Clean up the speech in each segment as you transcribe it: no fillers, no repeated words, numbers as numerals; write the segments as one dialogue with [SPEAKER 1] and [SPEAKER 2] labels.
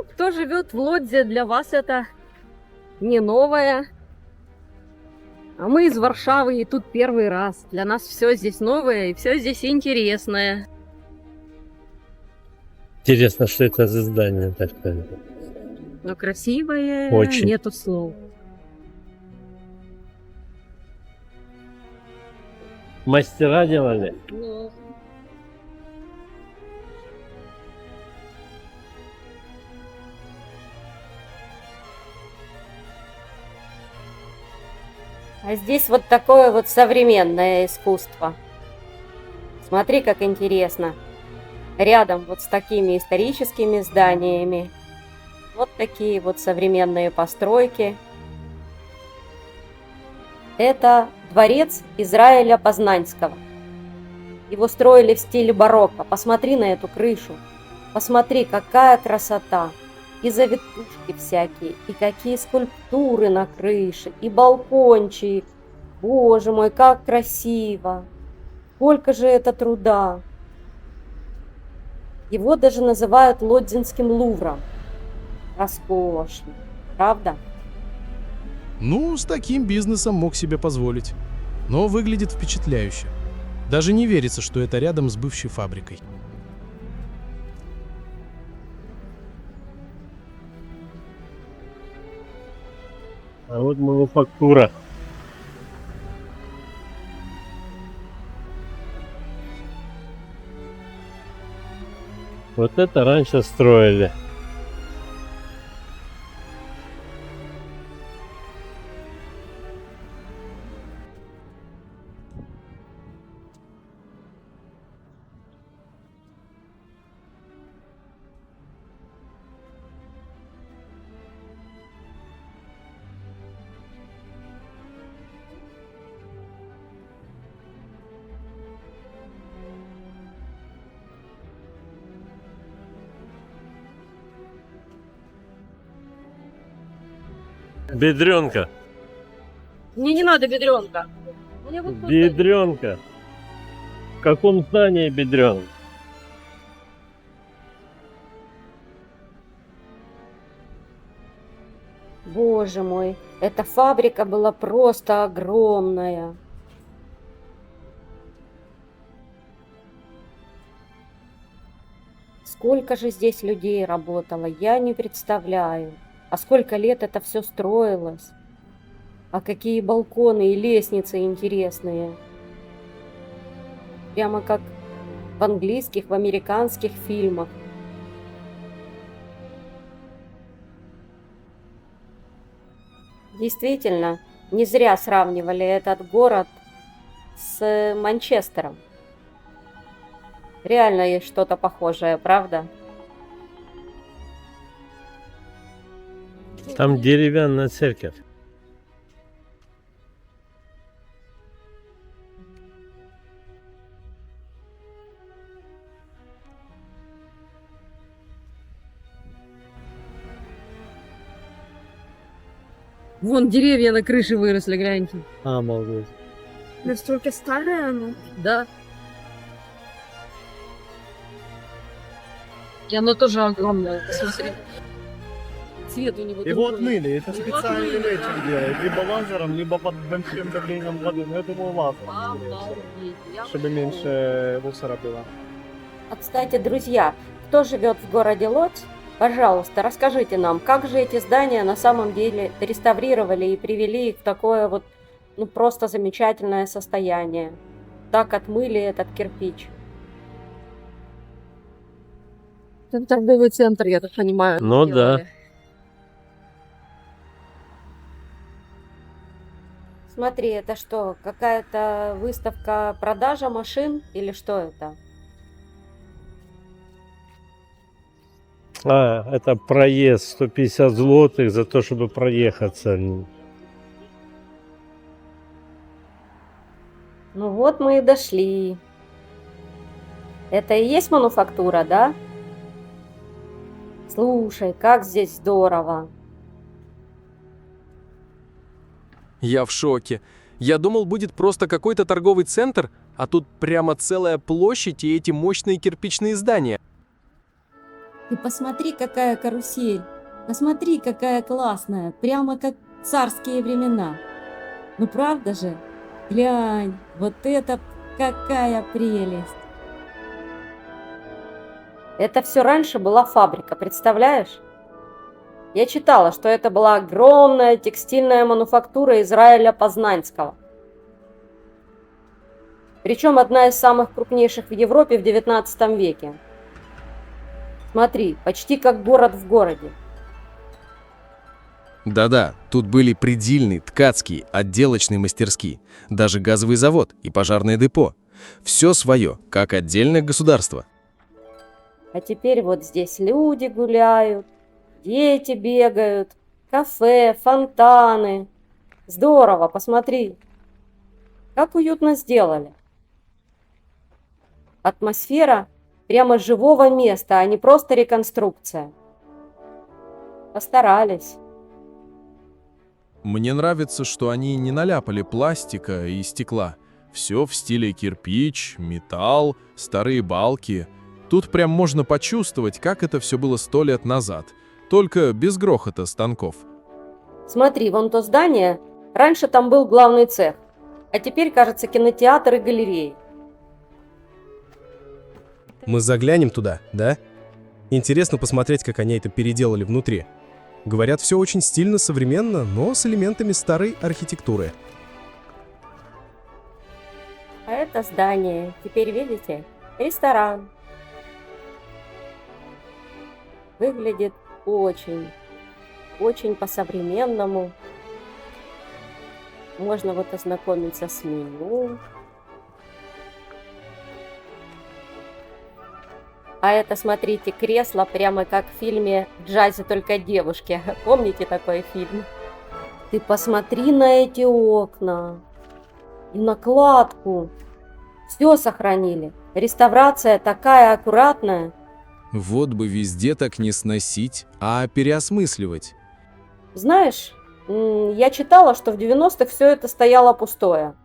[SPEAKER 1] Ну, кто живет в Лодзе, для вас это не новое. А мы из Варшавы, и тут первый раз. Для нас все здесь новое и все здесь интересное.
[SPEAKER 2] Интересно, что это за здание такое?
[SPEAKER 1] Но красивое,
[SPEAKER 2] Очень.
[SPEAKER 1] нету слов.
[SPEAKER 2] Мастера делали?
[SPEAKER 1] А здесь вот такое вот современное искусство. Смотри, как интересно. Рядом вот с такими историческими зданиями. Вот такие вот современные постройки. Это дворец Израиля Познанского. Его строили в стиле барокко. Посмотри на эту крышу. Посмотри, какая красота. И завитушки всякие, и какие скульптуры на крыше, и балкончик. Боже мой, как красиво. Сколько же это труда. Его даже называют Лодзинским Лувром. Роскошно, правда?
[SPEAKER 3] Ну, с таким бизнесом мог себе позволить. Но выглядит впечатляюще. Даже не верится, что это рядом с бывшей фабрикой.
[SPEAKER 2] А вот мануфактура. Вот это раньше строили. Бедренка.
[SPEAKER 1] Мне не надо бедренка. Мне вот просто-
[SPEAKER 2] Бедренка. В каком здании бедренка?
[SPEAKER 1] Боже мой, эта фабрика была просто огромная. Сколько же здесь людей работало, я не представляю. А сколько лет это все строилось. А какие балконы и лестницы интересные. Прямо как в английских, в американских фильмах. Действительно, не зря сравнивали этот город с Манчестером. Реально есть что-то похожее, правда?
[SPEAKER 2] Там деревянная церковь.
[SPEAKER 1] Вон деревья на крыше выросли, гляньте.
[SPEAKER 2] Обалдеть.
[SPEAKER 4] Настолько старая она.
[SPEAKER 1] Да. И оно тоже огромное, смотри. Цвет у него
[SPEAKER 5] Его
[SPEAKER 1] другой.
[SPEAKER 5] отмыли, это специальный этим делают, либо лазером, либо под большим давлением воды, но я думаю лазером, скорее всего,
[SPEAKER 1] Обалдеть. Я
[SPEAKER 5] чтобы меньше мусора было.
[SPEAKER 1] А, кстати, друзья, кто живет в городе Лодзь, пожалуйста, расскажите нам, как же эти здания на самом деле реставрировали и привели их в такое вот, ну, просто замечательное состояние. Так отмыли этот кирпич. Это торговый центр, я так понимаю.
[SPEAKER 2] Ну
[SPEAKER 1] сделали.
[SPEAKER 2] да.
[SPEAKER 1] Смотри, это что, какая-то выставка продажа машин или что это?
[SPEAKER 2] А, это проезд 150 злотых за то, чтобы проехаться.
[SPEAKER 1] Ну вот мы и дошли. Это и есть мануфактура, да? Слушай, как здесь здорово.
[SPEAKER 6] Я в шоке. Я думал, будет просто какой-то торговый центр, а тут прямо целая площадь и эти мощные кирпичные здания.
[SPEAKER 1] Ты посмотри, какая карусель. Посмотри, какая классная. Прямо как царские времена. Ну правда же? Глянь, вот это какая прелесть. Это все раньше была фабрика, представляешь? Я читала, что это была огромная текстильная мануфактура Израиля Познанского. Причем одна из самых крупнейших в Европе в XIX веке. Смотри, почти как город в городе.
[SPEAKER 7] Да-да, тут были предельные, ткацкие, отделочные мастерские, даже газовый завод и пожарное депо. Все свое, как отдельное государство.
[SPEAKER 1] А теперь вот здесь люди гуляют, дети бегают, кафе, фонтаны. Здорово, посмотри. Как уютно сделали. Атмосфера прямо живого места, а не просто реконструкция. Постарались.
[SPEAKER 3] Мне нравится, что они не наляпали пластика и стекла. Все в стиле кирпич, металл, старые балки. Тут прям можно почувствовать, как это все было 100 лет назад. Только без грохота станков.
[SPEAKER 1] Смотри, вон то здание. Раньше там был главный цех. А теперь, кажется, кинотеатр и галереи.
[SPEAKER 8] Мы заглянем туда, да? Интересно посмотреть, как они это переделали внутри. Говорят, все очень стильно, современно, но с элементами старой архитектуры.
[SPEAKER 1] А это здание, теперь видите, ресторан. Выглядит очень по-современному. Можно вот ознакомиться с меню. А это, смотрите, кресло прямо как в фильме «В джазе только девушки». Помните такой фильм? Ты посмотри на эти окна. И накладку. Все сохранили. Реставрация такая аккуратная.
[SPEAKER 7] Вот бы везде так не сносить, а переосмысливать.
[SPEAKER 1] Знаешь, я читала, что в 90-х все это стояло пустое.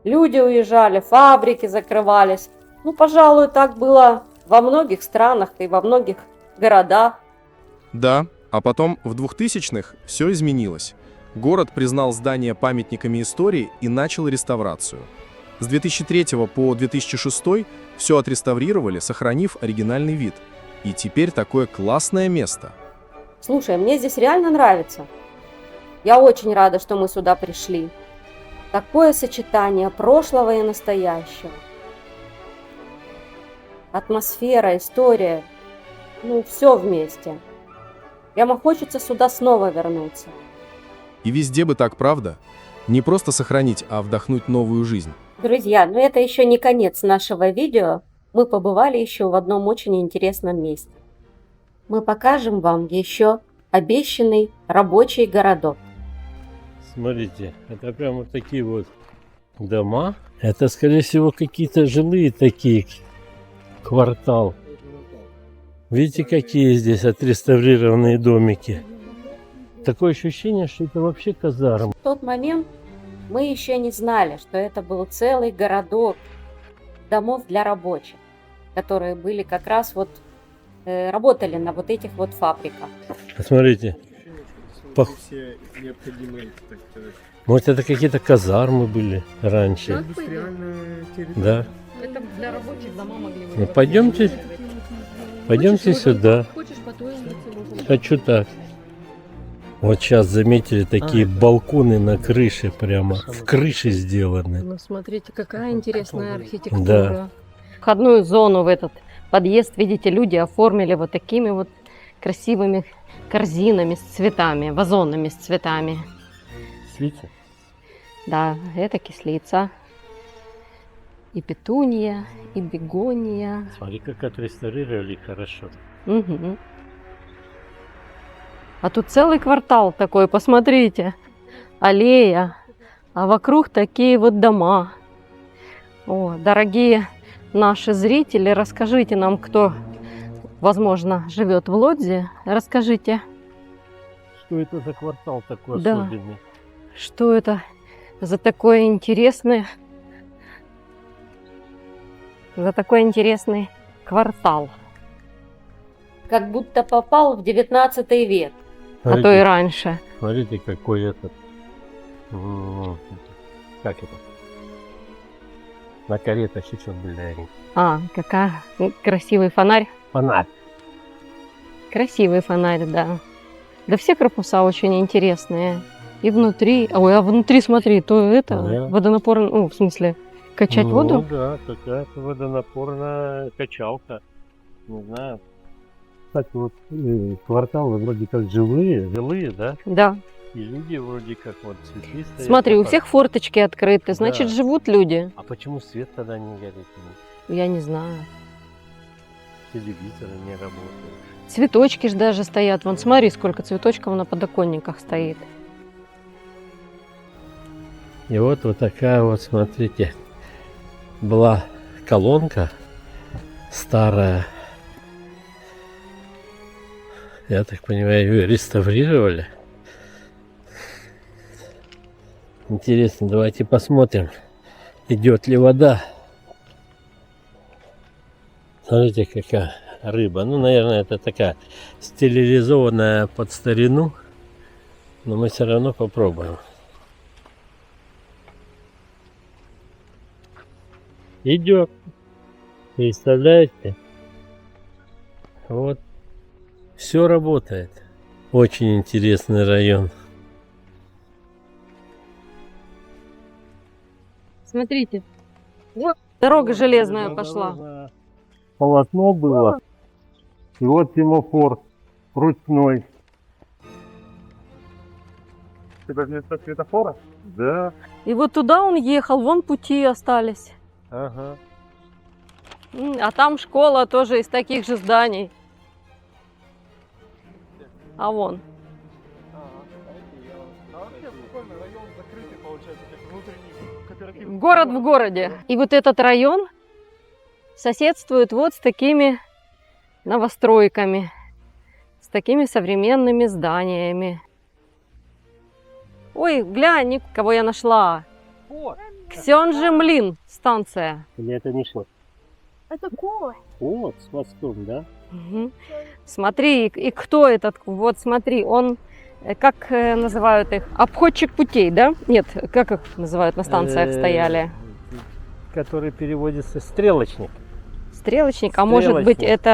[SPEAKER 1] Люди уезжали, фабрики закрывались. Ну, пожалуй, так было во многих странах и во многих городах.
[SPEAKER 3] Да, а потом в 2000-х все изменилось. Город признал здания памятниками истории и начал реставрацию. С 2003 по 2006 все отреставрировали, сохранив оригинальный вид. И теперь такое классное место.
[SPEAKER 1] Слушай, мне здесь реально нравится. Я очень рада, что мы сюда пришли. Такое сочетание прошлого и настоящего. Атмосфера, история. Ну, все вместе. Прямо хочется сюда снова вернуться.
[SPEAKER 3] И везде бы так, правда? Не просто сохранить, а вдохнуть новую жизнь.
[SPEAKER 1] Друзья, но это еще не конец нашего видео. Мы побывали еще в одном очень интересном месте. Мы покажем вам еще обещанный рабочий городок.
[SPEAKER 2] Смотрите, это прям вот такие вот дома. Это, скорее всего, какие-то жилые такие квартал. Видите, какие здесь отреставрированные домики. Такое ощущение, что это вообще казарм.
[SPEAKER 1] В тот момент мы еще не знали, что это был целый городок домов для рабочих, которые были как раз вот работали на вот этих вот фабриках.
[SPEAKER 2] Посмотрите.
[SPEAKER 5] Все необходимые, так сказать.
[SPEAKER 2] Может, это какие-то казармы были раньше.
[SPEAKER 5] Индустриальная территория.
[SPEAKER 2] Да.
[SPEAKER 9] Это для рабочих дома могли быть.
[SPEAKER 2] Ну, пойдемте сюда.
[SPEAKER 9] Хочешь по той улице, можно.
[SPEAKER 2] Хочу так. Вот сейчас заметили такие балконы на крыше, прямо в крыше сделаны.
[SPEAKER 9] Ну, смотрите, какая интересная архитектура.
[SPEAKER 2] Да.
[SPEAKER 1] Входную зону в этот подъезд, видите, люди оформили вот такими вот красивыми корзинами с цветами, вазонами с цветами.
[SPEAKER 2] Видите?
[SPEAKER 1] Да, это кислица. И петуния, и бегония.
[SPEAKER 2] Смотри, как отреставрировали хорошо.
[SPEAKER 1] Угу. А тут целый квартал такой, посмотрите. Аллея. А вокруг такие вот дома. О, дорогие наши зрители, расскажите нам, кто, возможно, живет в Лодзе. Расскажите,
[SPEAKER 2] Что это за квартал такой
[SPEAKER 1] Да.
[SPEAKER 2] особенный?
[SPEAKER 1] что это за такой интересный квартал. как будто попал в 19 век.
[SPEAKER 9] А то и раньше.
[SPEAKER 2] Смотрите, какой этот... Как это? На каретах сейчас были.
[SPEAKER 9] А, какая красивый фонарь.
[SPEAKER 2] Фонарь.
[SPEAKER 9] Красивый фонарь, да. Да все корпуса очень интересные. И внутри... Ой, а внутри, смотри, то это
[SPEAKER 2] Да.
[SPEAKER 9] водонапорно... Ну, в смысле, качать
[SPEAKER 2] Ну
[SPEAKER 9] воду?
[SPEAKER 2] да, какая-то водонапорная качалка. Не знаю. Кстати, вот кварталы вроде как жилые, да?
[SPEAKER 9] Да.
[SPEAKER 2] И люди вроде как вот цветы стоят.
[SPEAKER 9] Смотри, у
[SPEAKER 2] Вот
[SPEAKER 9] всех форточки открыты, значит,
[SPEAKER 2] Да.
[SPEAKER 9] живут люди.
[SPEAKER 2] А почему свет тогда не горит?
[SPEAKER 9] Я не знаю.
[SPEAKER 2] Телевизоры не работают.
[SPEAKER 9] Цветочки ж даже стоят. Вон, смотри, сколько цветочков на подоконниках стоит.
[SPEAKER 2] И вот такая вот, смотрите, была колонка старая. Я так понимаю, ее реставрировали. Интересно, давайте посмотрим, идет ли вода. Смотрите, какая рыба. Ну, наверное, это такая стерилизованная под старину. Но мы все равно попробуем. Идет. Представляете? Вот. Все работает. Очень интересный район.
[SPEAKER 9] Смотрите. Вот дорога железная пошла.
[SPEAKER 2] Полотно было. И вот семафор ручной.
[SPEAKER 5] Это вместо светофора?
[SPEAKER 2] Да.
[SPEAKER 9] И вот туда он ехал, вон пути остались.
[SPEAKER 2] Ага.
[SPEAKER 9] А там школа тоже из таких же зданий. А вон.
[SPEAKER 5] А вообще прикольный район закрытый, получается, так внутренний кооператив.
[SPEAKER 9] Город в городе. И вот этот район соседствует вот с такими новостройками, с такими современными зданиями. Ой, глянь, кого я нашла. Ксёнджи-Млин станция.
[SPEAKER 2] Или это не шот?
[SPEAKER 4] Это кола.
[SPEAKER 2] Вот, с мостом, да?
[SPEAKER 9] Мгм. Смотри, и кто этот? Вот смотри, он, как называют их? Обходчик путей, да? Нет, как их называют на станциях стояли?
[SPEAKER 2] Который переводится стрелочник.
[SPEAKER 9] Стрелочник? А может быть
[SPEAKER 2] Стрелочник.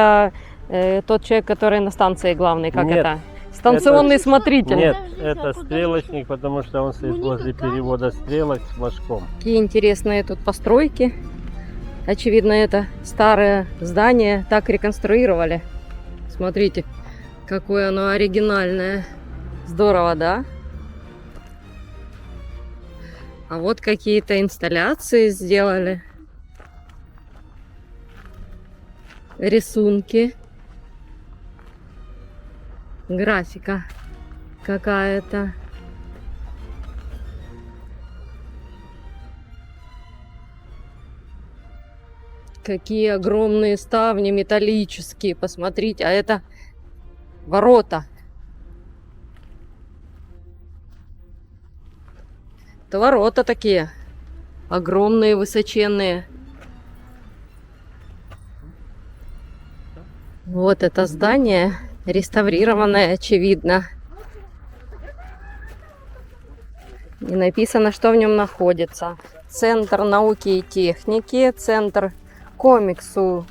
[SPEAKER 9] это тот человек, который на станции главный, как
[SPEAKER 2] Нет,
[SPEAKER 9] это? Станционный смотритель.
[SPEAKER 2] Нет, это стрелочник, потому что он стоит возле перевода стрелок с флажком.
[SPEAKER 9] Какие интересные тут постройки. Очевидно, это старое здание так реконструировали. Смотрите, какое оно оригинальное. Здорово, да? А вот какие-то инсталляции сделали. Рисунки. Графика какая-то. Какие огромные ставни металлические. Посмотрите, а это ворота. Это ворота такие. Огромные, высоченные. Вот это здание. Реставрированное, очевидно. И написано, что в нем находится. Центр науки и техники, центр комиксу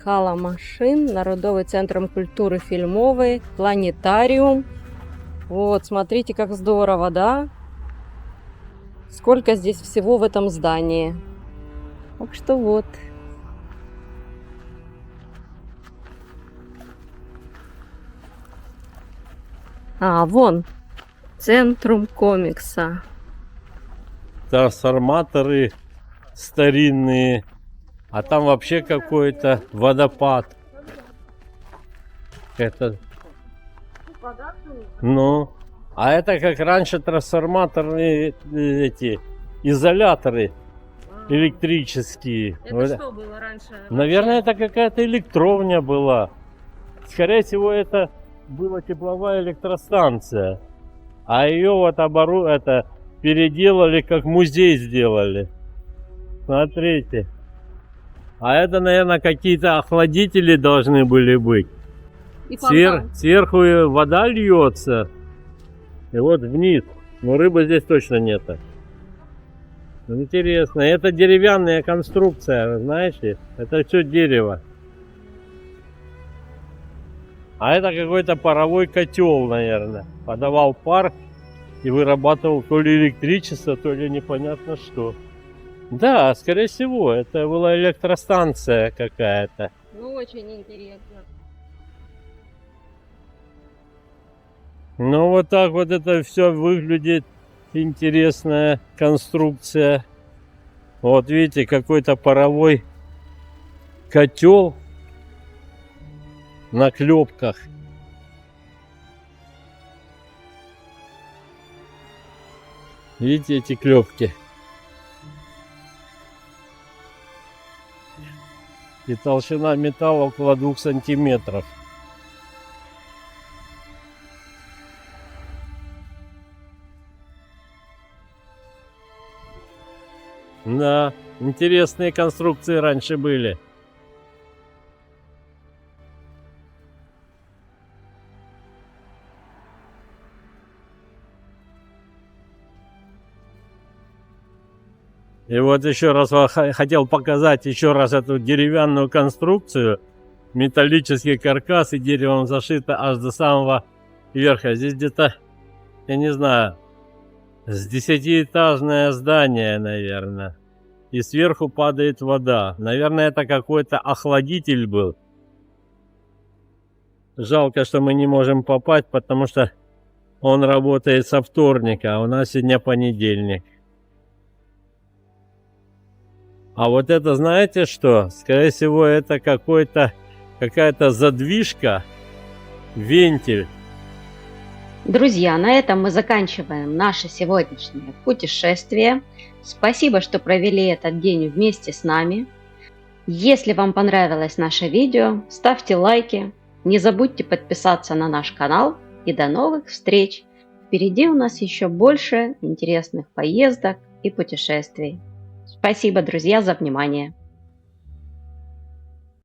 [SPEAKER 9] Хала Машин, Народовый центр культуры фильмовой, планетариум. Вот, смотрите, как здорово, да? Сколько здесь всего в этом здании. Так что вот. А, вон, центрум комикса.
[SPEAKER 2] Трансформаторы старинные, а там вообще какой-то водопад. Это, ну, а это как раньше трансформаторные эти изоляторы электрические. Вот.
[SPEAKER 9] что было раньше?
[SPEAKER 2] Наверное, это какая-то электровня была. Скорее всего, это была тепловая электростанция. А ее вот это переделали, как музей сделали. Смотрите. А это, наверное, какие-то охладители должны были быть.
[SPEAKER 9] И фонтан.
[SPEAKER 2] Сверху вода льется. И вот вниз. Но рыбы здесь точно нет. Интересно. Это деревянная конструкция, знаете? Это все дерево. А это какой-то паровой котел, наверное. Подавал пар и вырабатывал то ли электричество, то ли непонятно что. Да, скорее всего, это была электростанция какая-то.
[SPEAKER 9] Ну, очень интересно.
[SPEAKER 2] Ну, вот так вот это все выглядит. Интересная конструкция. Вот видите, какой-то паровой котел на клепках. Видите эти клепки? И толщина металла около 2 сантиметров. Да, интересные конструкции раньше были. И вот еще раз хотел показать еще раз эту деревянную конструкцию. Металлический каркас и деревом зашито аж до самого верха. Здесь где-то, я не знаю, с 10-этажное здание, наверное. И сверху падает вода. Наверное, это какой-то охладитель был. Жалко, что мы не можем попасть, потому что он работает со вторника, а у нас сегодня понедельник. А вот это, знаете что? Скорее всего, это какая-то задвижка, вентиль.
[SPEAKER 1] Друзья, на этом мы заканчиваем наше сегодняшнее путешествие. Спасибо, что провели этот день вместе с нами. Если вам понравилось наше видео, ставьте лайки, не забудьте подписаться на наш канал и до новых встреч! Впереди у нас еще больше интересных поездок и путешествий. Спасибо, друзья, за внимание!